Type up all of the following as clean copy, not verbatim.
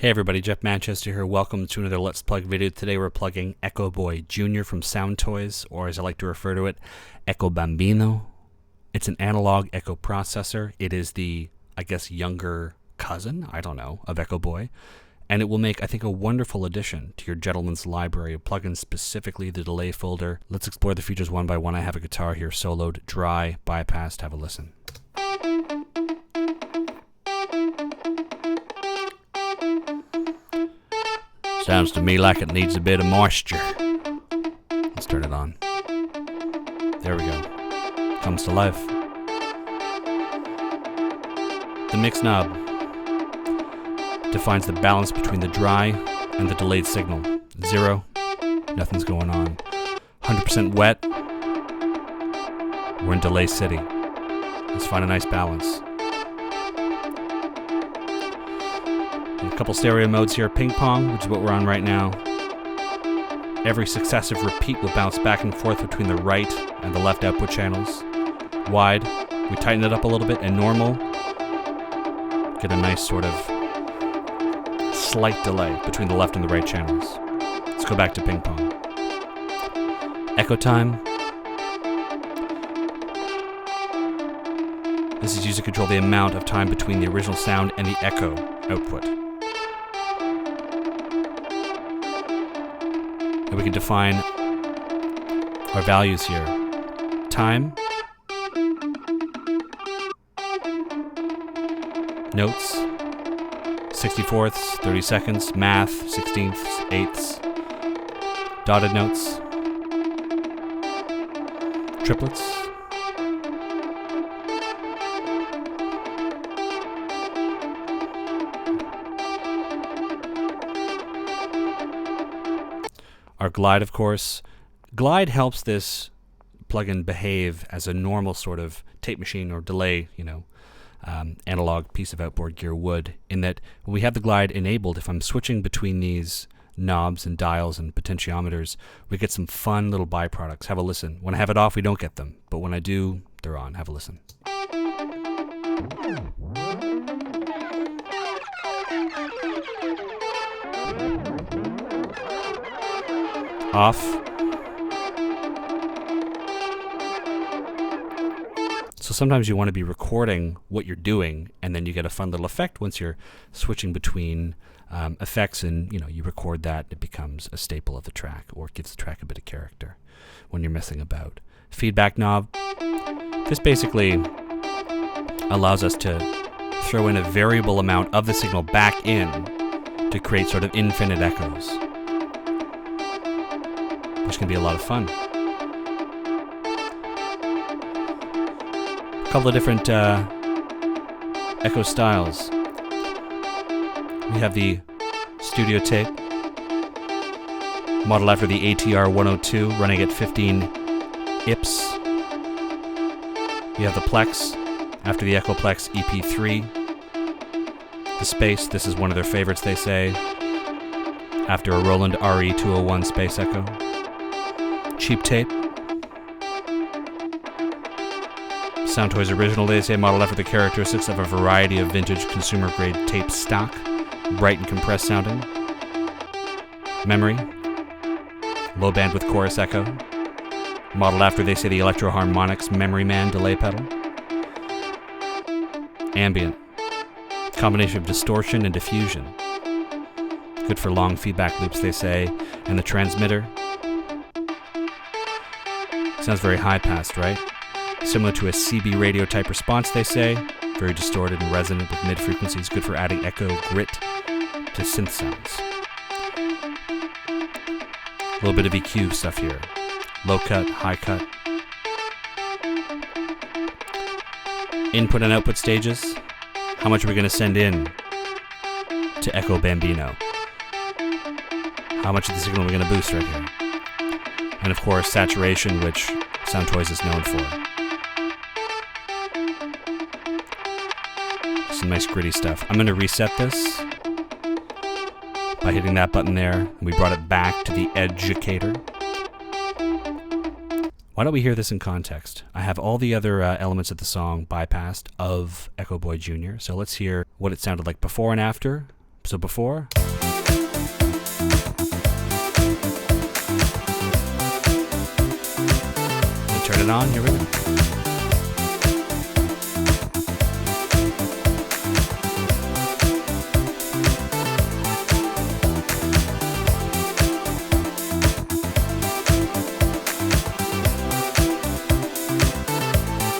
Hey everybody, Jeff Manchester here. Welcome to another Let's Plug video. Today we're plugging EchoBoy Jr. from Soundtoys, or as I like to refer to it, Echo Bambino. It's an analog echo processor. It is the, I guess, younger cousin, I don't know, of EchoBoy. And it will make, I think, a wonderful addition to your gentleman's library of plugins, specifically the delay folder. Let's explore the features one by one. I have a guitar here soloed, dry, bypassed. Have a listen. Sounds to me like it needs a bit of moisture. Let's turn it on. There we go. Comes to life. The mix knob defines the balance between the dry and the delayed signal. 0, nothing's going on. 100% wet, we're in delay city. Let's find a nice balance. A couple stereo modes here. Ping pong, which is what we're on right now. Every successive repeat will bounce back and forth between the right and the left output channels. Wide, we tighten it up a little bit, and normal, get a nice sort of slight delay between the left and the right channels. Let's go back to ping pong. Echo time. This is used to control the amount of time between the original sound and the echo output. And we can define our values here. Time, notes, 64ths, 30 seconds, math, 16ths, eighths, dotted notes, triplets, our glide, of course. Glide helps this plugin behave as a normal sort of tape machine or delay, analog piece of outboard gear would, in that when we have the glide enabled, if I'm switching between these knobs and dials and potentiometers, we get some fun little byproducts. Have a listen. When I have it off, we don't get them, but when I do, they're on. Have a listen. Off. So sometimes you want to be recording what you're doing, and then you get a fun little effect once you're switching between effects, and you record that. It becomes a staple of the track, or it gives the track a bit of character when you're messing about. Feedback knob. This basically allows us to throw in a variable amount of the signal back in to create sort of infinite echoes, which can be a lot of fun. A couple of different echo styles. We have the studio tape, modeled after the ATR 102, running at 15 IPS. We have the Plex, after the EchoPlex EP3. The Space, this is one of their favorites, they say, after a Roland RE201 Space Echo. Cheap tape. Soundtoys original, they say, modeled after the characteristics of a variety of vintage consumer-grade tape stock. Bright and compressed sounding. Memory. Low bandwidth chorus echo. Modeled after, they say, the Electro Harmonix Memory Man delay pedal. Ambient. Combination of distortion and diffusion. Good for long feedback loops, they say. And the transmitter. Sounds very high-passed, right? Similar to a CB radio type response, they say. Very distorted and resonant with mid-frequencies. Good for adding echo grit to synth sounds. A little bit of EQ stuff here. Low cut, high cut. Input and output stages. How much are we going to send in to Echo Bambino? How much of the signal are we going to boost right here? And of course, saturation, which Soundtoys is known for. Some nice gritty stuff. I'm going to reset this by hitting that button there. We brought it back to the educator. Why don't we hear this in context? I have all the other elements of the song bypassed of EchoBoy Jr. So let's hear what it sounded like before and after So before. Turn it on, here we go.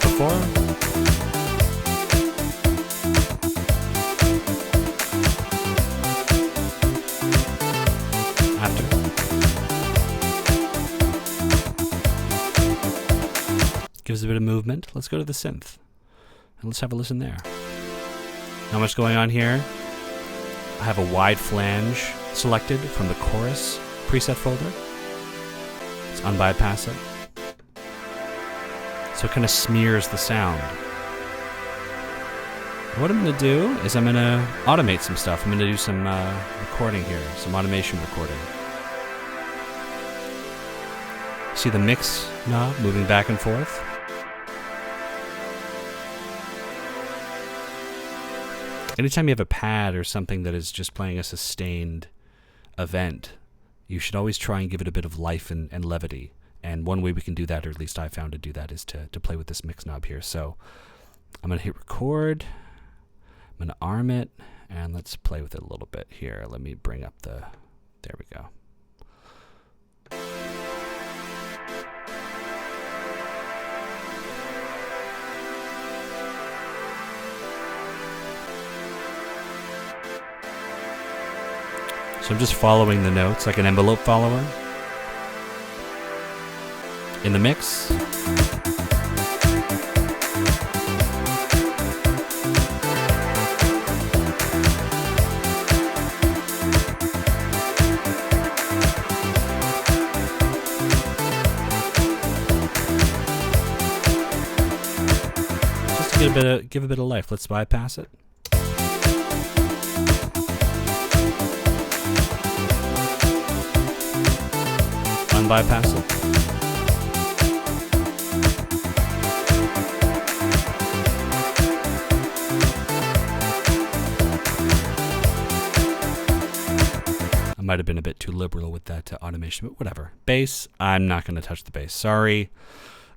Before. After. Gives a bit of movement. Let's go to the synth. And let's have a listen there. Not much going on here. I have a wide flange selected from the chorus preset folder. Let's unbypass it. So it kind of smears the sound. And what I'm going to do is I'm going to automate some stuff. I'm going to do some recording here, some automation recording. See the mix knob moving back and forth? Anytime you have a pad or something that is just playing a sustained event, you should always try and give it a bit of life and levity. And one way we can do that, or at least I found to do that, is to play with this mix knob here. So I'm going to hit record. I'm going to arm it, and let's play with it a little bit here. Let me bring up the... There we go. So I'm just following the notes like an envelope follower. In the mix. Just to give a bit of life. Let's bypass it. Unbypass it. I might have been a bit too liberal with that automation, but whatever. Bass, I'm not going to touch the bass. Sorry.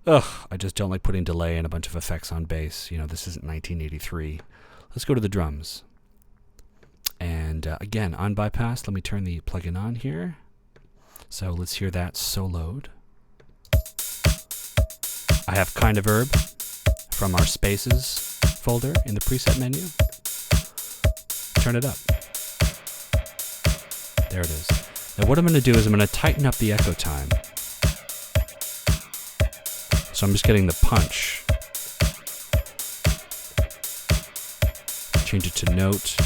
Ugh, I just don't like putting delay and a bunch of effects on bass. You know, this isn't 1983. Let's go to the drums. And again, unbypassed. Let me turn the plugin on here. So let's hear that soloed. I have Kind of Herb from our Spaces folder in the preset menu. Turn it up. There it is. Now what I'm going to do is I'm going to tighten up the echo time. So I'm just getting the punch. Change it to note.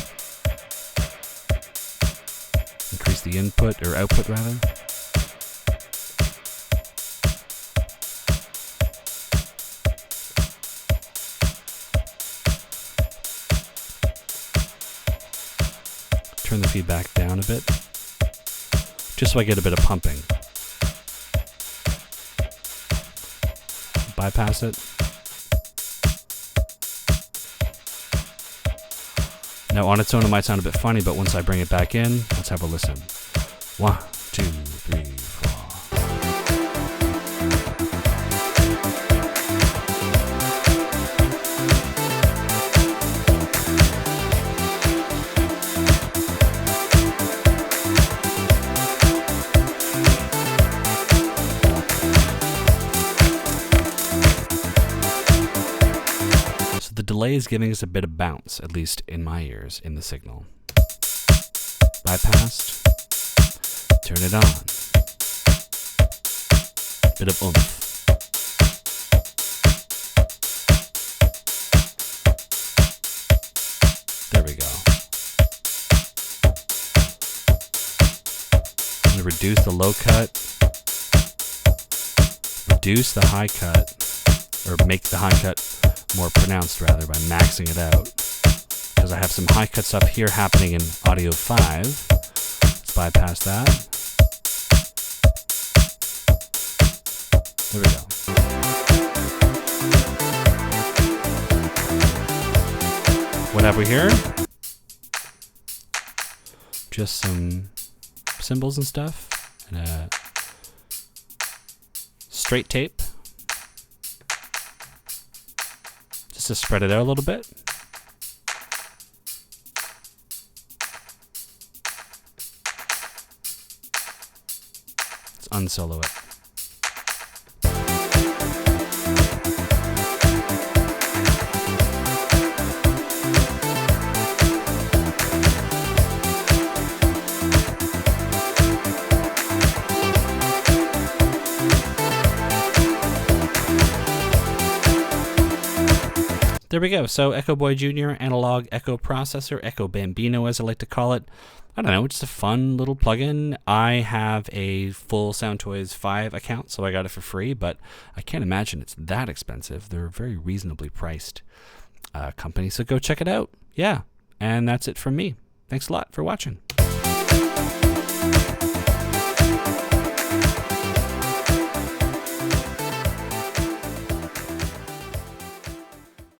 Increase the input, or output rather. Turn the feedback down a bit, just so I get a bit of pumping. Bypass it. Now on its own it might sound a bit funny, but once I bring it back in, let's have a listen. 1, 2, 3, 4. The delay is giving us a bit of bounce, at least in my ears, in the signal. Bypassed. Turn it on. Bit of oomph. There we go. I'm going to reduce the low cut. Reduce the high cut. Or make the high cut more pronounced rather, by maxing it out, because I have some high cuts up here happening in audio 5. Let's bypass that. There we go. What have we here? just some cymbals and stuff, and a straight tape, just to spread it out a little bit. Let's unsolo it. There we go. So EchoBoy Jr. analog echo processor, Echo Bambino as I like to call it. I don't know, it's just a fun little plugin. I have a full Soundtoys 5 account, so I got it for free, but I can't imagine it's that expensive. They're a very reasonably priced company, so go check it out. Yeah, and that's it from me. Thanks a lot for watching.